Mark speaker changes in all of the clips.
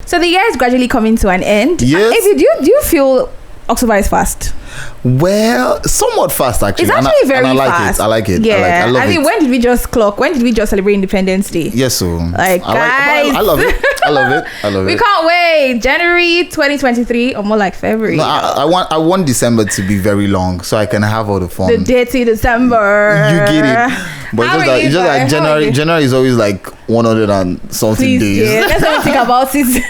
Speaker 1: So the year is gradually coming to an end.
Speaker 2: Yes.
Speaker 1: Do you feel October is fast?
Speaker 2: Well, somewhat fast actually.
Speaker 1: It's actually very
Speaker 2: fast. I like it.
Speaker 1: Yeah.
Speaker 2: I love it.
Speaker 1: When did we just celebrate Independence Day?
Speaker 2: Yes, so
Speaker 1: guys,
Speaker 2: I love it. I love it.
Speaker 1: We can't wait. January 2023 or more like February.
Speaker 2: No, I want December to be very long so I can have all the fun.
Speaker 1: The dirty December.
Speaker 2: You get it. But it's just like January is always like 100 and something days.
Speaker 1: Yeah, let's not think about it.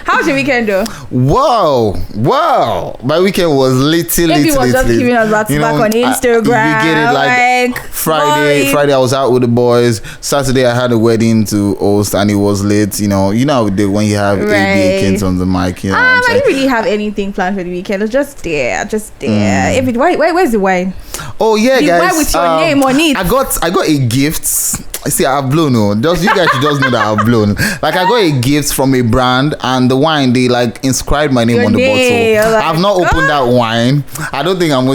Speaker 1: How's your weekend though?
Speaker 2: Wow. My weekend was little.
Speaker 1: Maybe was just giving us back on Instagram.
Speaker 2: You get it, like Friday I was out with the boys. Saturday I had a wedding to host and it was late. You know how we do when you have ABA kids on the mic.
Speaker 1: I didn't really have anything planned for the weekend. It was just there. Where's the wine?
Speaker 2: Oh yeah,
Speaker 1: the
Speaker 2: guys.
Speaker 1: Wine with your name on it.
Speaker 2: I got a gift. See, I've blown. Just you guys should just know that I've blown. Like I got a gift from a brand, and the wine they like inscribed my name on the bottle.
Speaker 1: Like,
Speaker 2: I've not opened that wine. I don't think I'm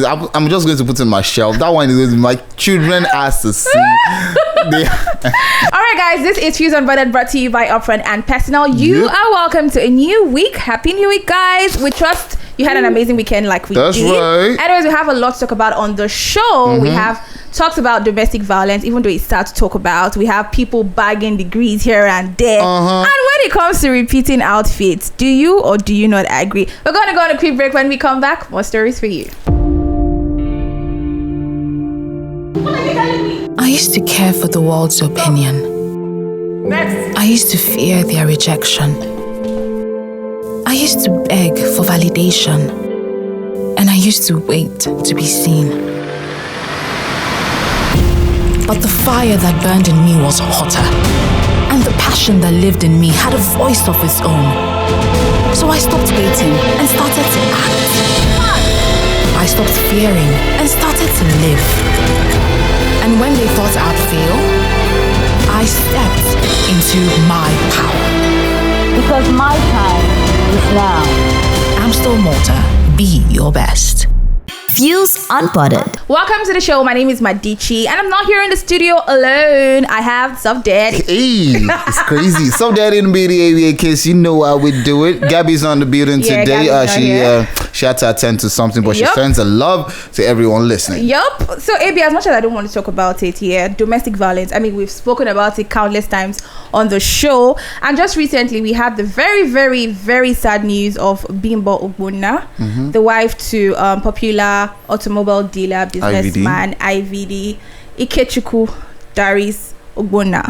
Speaker 2: just going to put it on my shelf. That wine is going to my children has to see. All
Speaker 1: right, guys. This is Fuse Unbothered, brought to you by Upfront and Personal. You are welcome to a new week. Happy New Week, guys. We trust you had an amazing weekend like we did.
Speaker 2: That's right.
Speaker 1: Anyways, we have a lot to talk about on the show. We have talked about domestic violence, even though it's sad to talk about. We have people bagging degrees here and there. And when it comes to repeating outfits, do you or do you not agree? We're going to go on a quick break. When we come back, more stories for you.
Speaker 3: I used to care for the world's opinion.
Speaker 1: Next.
Speaker 3: I used to fear their rejection. I used to beg for validation. And I used to wait to be seen. But the fire that burned in me was hotter. And the passion that lived in me had a voice of its own. So I stopped waiting and started to act. I stopped fearing and started to live. And when they thought I'd fail, I stepped into my power.
Speaker 4: Because my time is now.
Speaker 3: Amstel Malta, be your best.
Speaker 4: Fuse Unbothered.
Speaker 1: Welcome to the show. My name is Madichi, and I'm not here in the studio alone. I have Sub Daddy.
Speaker 2: Hey, it's crazy. Sub Daddy in the BDA, in case you know how we do it. Gabby's on the building today. She had to attend to something, but she sends a love to everyone listening.
Speaker 1: Yup. So, AB, as much as I don't want to talk about it here, domestic violence, I mean, we've spoken about it countless times on the show. And just recently, we had the very, very, very sad news of Bimbo Ogbonna, the wife to popular automobile dealer, businessman, IVD, Ikechukwu Darius Ogbonna.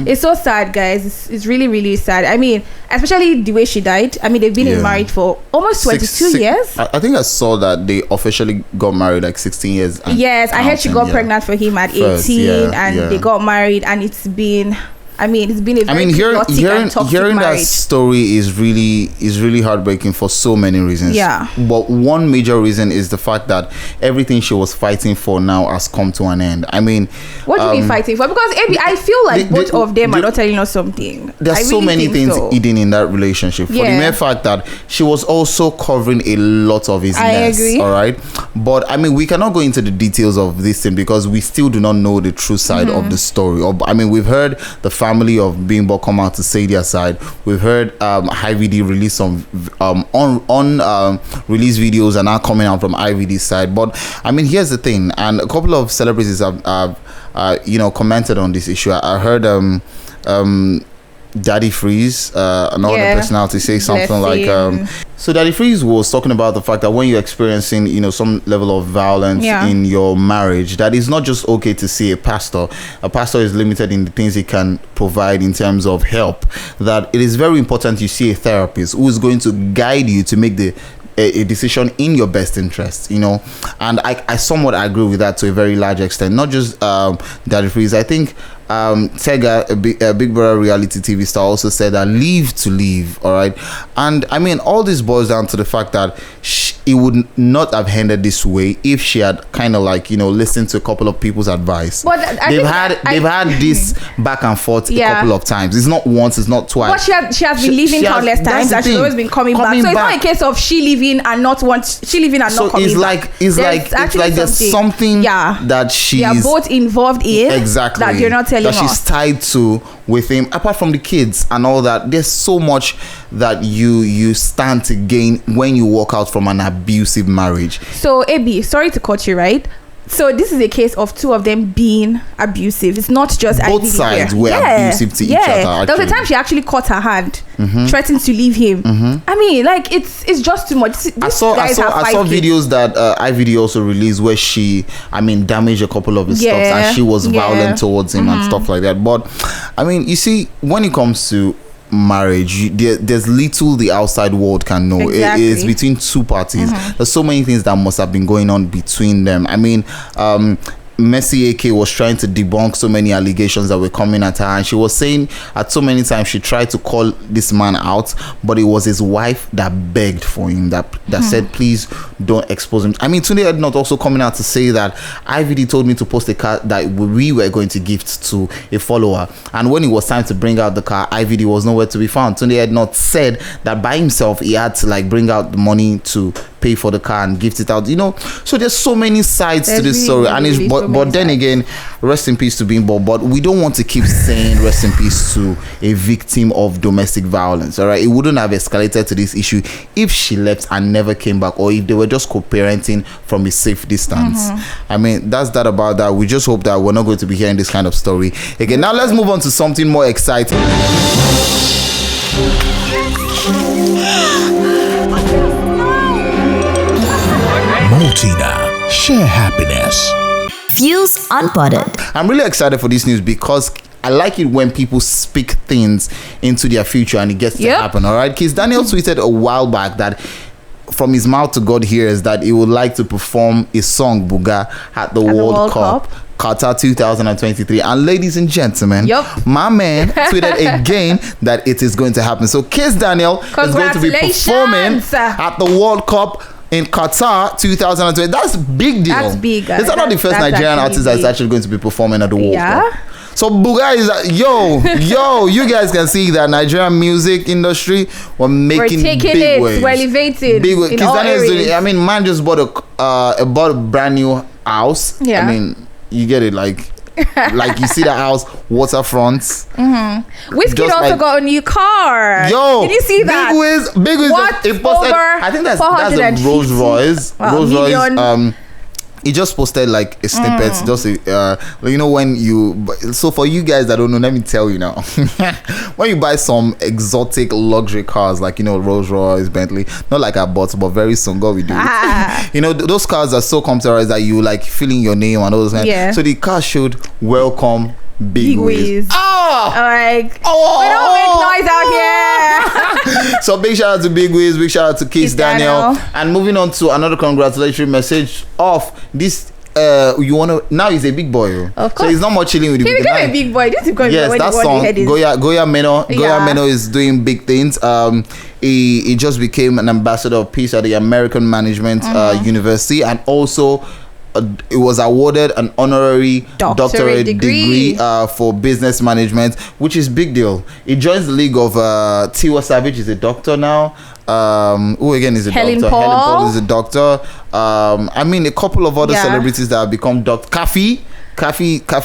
Speaker 1: It's so sad, guys. It's really, really sad. I mean, especially the way she died. I mean, they've been married for almost 22 years.
Speaker 2: I think I saw that they officially got married like 16 years.
Speaker 1: Yes, I heard she got pregnant for him at 18 and they got married, and it's been... I mean, it's been a very
Speaker 2: hearing that story is really heartbreaking for so many reasons. Yeah. But one major reason is the fact that everything she was fighting for now has come to an end. I mean,
Speaker 1: what do you mean fighting for? Because I feel like both of them are not telling us something.
Speaker 2: There's so many things hidden in that relationship. For the mere fact that she was also covering a lot of his mess. I agree. All right. But I mean, we cannot go into the details of this thing because we still do not know the true side of the story. I mean, we've heard the family of Bimbo come out to say their side. We've heard IVD release some release videos and now coming out from IVD's side. But I mean, here's the thing, and a couple of celebrities have commented on this issue. I heard Daddy Freeze, another personality, say something like so Daddy Freeze was talking about the fact that when you're experiencing some level of violence in your marriage, that it's not just okay to see a pastor is limited in the things he can provide in terms of help, that it is very important you see a therapist who is going to guide you to make a decision in your best interest, and I somewhat agree with that to a very large extent. Not just Daddy Freeze. I think Tega, a Big Brother reality TV star, also said that leave to leave. All right, and I mean, all this boils down to the fact that it would not have ended this way if she had kind of listened to a couple of people's advice. But they've had this back and forth a couple of times. It's not once, it's not twice.
Speaker 1: But she has been leaving countless times, and she's always been coming back. So it's not a case of she leaving and not coming back.
Speaker 2: It's like there's something that she's
Speaker 1: both involved in
Speaker 2: exactly
Speaker 1: that you're not telling us.
Speaker 2: That she's tied to with him, apart from the kids and all that. There's so much that you stand to gain when you walk out from an abusive marriage.
Speaker 1: So AB, sorry to cut you, right? So this is a case of two of them being abusive. It's not just
Speaker 2: both sides were abusive to each other. Actually.
Speaker 1: There was a time she actually caught her hand, threatened to leave him. I mean, like it's just too much.
Speaker 2: I saw videos that IVD also released where she, damaged a couple of his stuff and she was violent towards him and stuff like that. But I mean, you see, when it comes to marriage, there's little the outside world can know. Exactly. It is between two parties. There's so many things that must have been going on between them. I mean, Mercy AK was trying to debunk so many allegations that were coming at her, and she was saying at so many times she tried to call this man out, but it was his wife that begged for him, that said, please don't expose him. I mean, Tunde Ednut also coming out to say that IVD told me to post a car that we were going to gift to a follower, and when it was time to bring out the car, IVD was nowhere to be found. Tunde Ednut said that by himself he had to bring out the money to pay for the car and gift it out, so there's so many sides to this story, and it's but then again, rest in peace to Bimbo, but we don't want to keep saying rest in peace to a victim of domestic violence. All right, it wouldn't have escalated to this issue if she left and never came back, or if they were just co-parenting from a safe distance. I mean, that's that about that. We just hope that we're not going to be hearing this kind of story again. Now let's move on to something more exciting.
Speaker 5: Multina, share happiness.
Speaker 4: Fuse Unbothered.
Speaker 2: I'm really excited for this news because I like it when people speak things into their future and it gets to happen. All right, Kiss Daniel tweeted a while back that from his mouth to God hears that he would like to perform a song Buga at the World Cup. Qatar 2023, and ladies and gentlemen, my man tweeted again that it is going to happen. So Kiss Daniel is going to be performing at the World Cup in Qatar 2020. That's a big deal.
Speaker 1: That's big.
Speaker 2: Is that not the first Nigerian artist that's actually going to be performing at the World Cup? So Buga is yo, you guys can see that Nigerian music industry we're taking big waves.
Speaker 1: We're elevated.
Speaker 2: Big waves. Man just bought a brand new house. Yeah. I mean, you get it, like you see the house, waterfront.
Speaker 1: Whiskey also got a new car.
Speaker 2: Yo,
Speaker 1: did you see that?
Speaker 2: Big Wiz.
Speaker 1: What?
Speaker 2: I think that's a Rolls Royce.
Speaker 1: Wow,
Speaker 2: Rolls Royce. He just posted a snippet, just when you. So for you guys that don't know, let me tell you now. When you buy some exotic luxury cars Rolls Royce, Bentley, not like I bought, but very soon God we do it. Those cars are so computerized that you filling your name and all those kinds. So the car showed welcome Big Wiz.
Speaker 1: We don't make noise out here.
Speaker 2: So big shout out to Big Wiz, big shout out to Kiss Daniel. And moving on to another congratulatory message of this. Now he's a big boy.
Speaker 1: Of course.
Speaker 2: So he's not more chilling with the
Speaker 1: He became a big boy. This is because
Speaker 2: that song Goya Meno is doing big things. He just became an ambassador of peace at the American Management University, and also it was awarded an honorary doctorate degree for business management, which is big deal. He joins the league of Tiwa Savage is a doctor now. Who again is a doctor? Helen Paul is a doctor. A couple of other celebrities that have become doctor. Kafi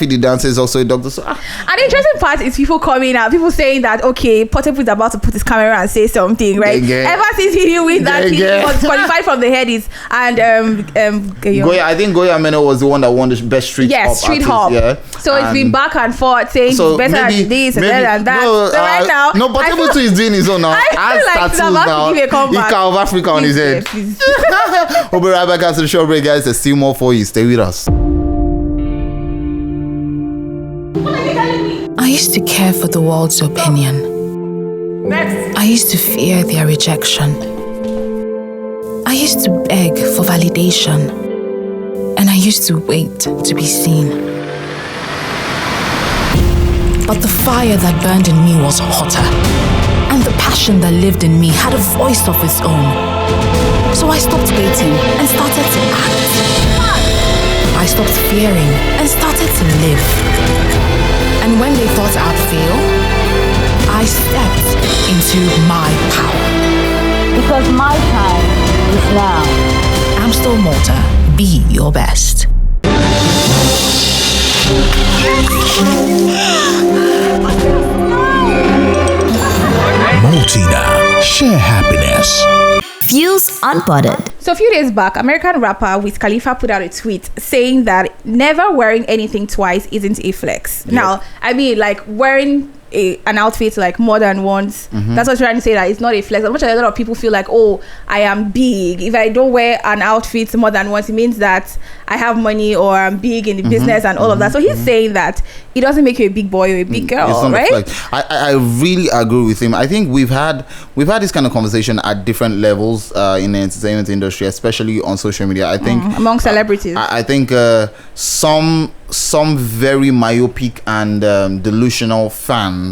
Speaker 2: the dancer is also a doctor. So,
Speaker 1: An interesting part is people coming out, people saying that Portable is about to put his camera and say something, right? Ever since he win that, he was qualified from the headies, and
Speaker 2: I think Goya Meno was the one that won the best street hop. Yeah.
Speaker 1: So it's been back and forth saying he's better than this and better than that.
Speaker 2: No,
Speaker 1: so right now,
Speaker 2: Portable too is doing his own now.
Speaker 1: I feel like he's about to give a comeback.
Speaker 2: He carved Africa on his head. We'll be right back after the show break, guys. There's still more for you. Stay with us.
Speaker 3: I used to care for the world's opinion. I used to fear their rejection. I used to beg for validation. And I used to wait to be seen. But the fire that burned in me was hotter. And the passion that lived in me had a voice of its own. So I stopped waiting and started to act. I stopped fearing and started to live. And when they thought I'd fail, I stepped into my power.
Speaker 4: Because my time is now.
Speaker 3: Amstel Malta, be your best.
Speaker 5: Maltina. Share happiness.
Speaker 6: Fuse Unbothered.
Speaker 1: So a few days back, American rapper Wiz Khalifa put out a tweet saying that never wearing anything twice isn't a flex. Yeah. Now, I mean, like wearing an outfit like more than once, that's what I'm trying to say, that it's not a flex. As much as a lot of people feel like, oh, I am big, if I don't wear an outfit more than once, it means that I have money or I'm big in the business and all of that. So he's saying that it doesn't make you a big boy or a big girl, right?
Speaker 2: I really agree with him. I think we've had this kind of conversation at different levels in the entertainment industry, especially on social media. I think
Speaker 1: among celebrities,
Speaker 2: I think some very myopic and delusional fan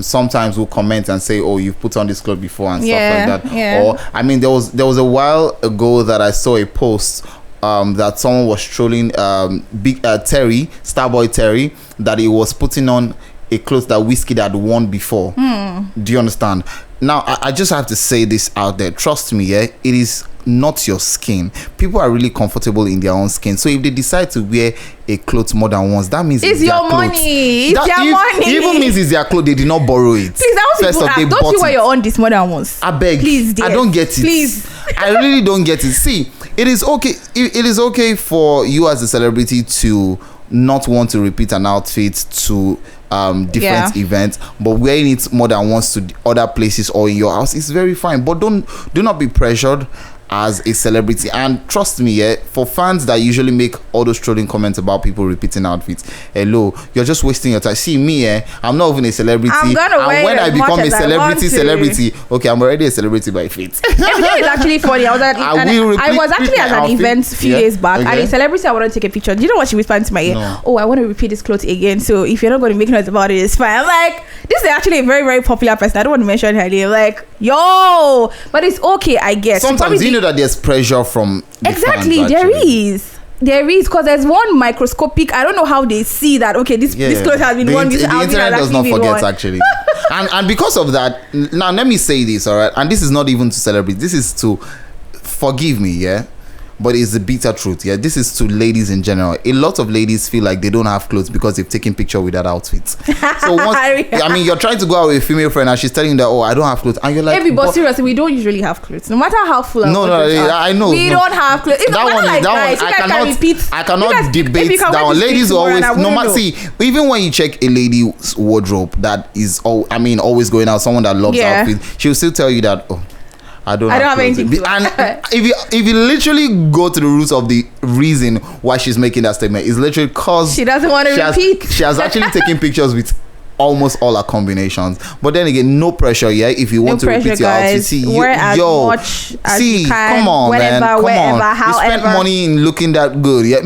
Speaker 2: sometimes will comment and say, oh, you've put on this clothes before and stuff like that. Yeah. Or I mean, there was a while ago that I saw a post that someone was trolling big Terry, Starboy Terry, that he was putting on a clothes that Wizkid had worn before. Do you understand? Now I just have to say this out there, trust me, it is not your skin. People are really comfortable in their own skin, so if they decide to wear a clothes more than once, that means
Speaker 1: it's your money. It's their money.
Speaker 2: Even means it's their clothes. They did not borrow it.
Speaker 1: Please, don't you wear your own this more than once?
Speaker 2: I beg.
Speaker 1: Please, dear.
Speaker 2: I don't get it.
Speaker 1: Please.
Speaker 2: I really don't get it. See, it is okay. It is okay for you as a celebrity to not want to repeat an outfit to different events, but wearing it more than once to other places or in your house is very fine. But do not be pressured as a celebrity. And trust me, for fans that usually make all those trolling comments about people repeating outfits, hello, you're just wasting your time. See me, I'm not even a celebrity.
Speaker 1: I'm gonna
Speaker 2: and when I become a celebrity, okay, I'm already a celebrity by fate.
Speaker 1: Everything is actually funny. I was actually at an event a few days back, and a celebrity I wanted to take a picture. Do you know what she whispered into my ear? No. Oh, I want to repeat this clothes again, so if you're not going to make noise about it, it's fine. I'm like, this is actually a very, very popular person. I don't want to mention her name. Like, yo, but it's okay, I guess.
Speaker 2: Sometimes you know that there's pressure from the
Speaker 1: exactly
Speaker 2: fans,
Speaker 1: there is because there's one microscopic. I don't know how they see that. Okay, this clothes has been worn. The
Speaker 2: internet does not forget actually. and because of that, now let me say this, all right, and this is not even to celebrate, this is to, forgive me, but it's the bitter truth. This is to ladies in general. A lot of ladies feel like they don't have clothes because they've taken picture with that outfit. So once, I mean, you're trying to go out with a female friend and she's telling you that, oh, I don't have clothes, and you're like,
Speaker 1: but seriously, we don't usually have clothes, no matter how full.
Speaker 2: I know
Speaker 1: we don't have clothes.
Speaker 2: I cannot debate that one. Ladies always, no matter, see, even when you check a lady's wardrobe that is always going out, someone that loves outfits, she'll still tell you that, oh, I don't have anything to and if you literally go to the roots of the reason why she's making that statement, is literally because
Speaker 1: she doesn't want to repeat.
Speaker 2: She has actually taken pictures with almost all our combinations. But then again, no pressure, if you want to repeat your outfit,
Speaker 1: wear as much as you can,
Speaker 2: come on,
Speaker 1: whenever,
Speaker 2: man,
Speaker 1: wherever, however.
Speaker 2: You spend money in looking that good. I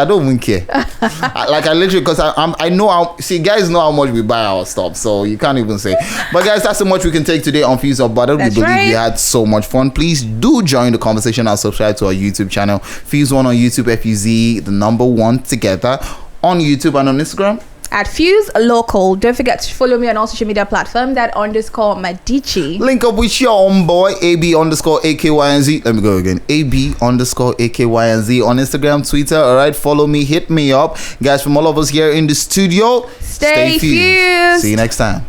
Speaker 2: don't even care. I literally, because I know how, guys know how much we buy our stuff, so you can't even say. But guys, that's so much we can take today on Fuse Unbothered. We believe you had so much fun. Please do join the conversation and subscribe to our YouTube channel, Fuse1 on YouTube, FUZ, the number 1 together, on YouTube and on Instagram
Speaker 1: at Fuse Local. Don't forget to follow me on all social media platforms at _Medici.
Speaker 2: Link up with your own boy AB_AKYNZ. Let me go again. AB_AKYNZ on Instagram, Twitter. All right, follow me, hit me up, guys. From all of us here in the studio,
Speaker 1: stay fused.
Speaker 2: See you next time.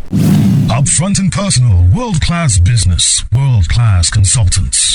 Speaker 5: Upfront and personal, world-class business, world-class consultants.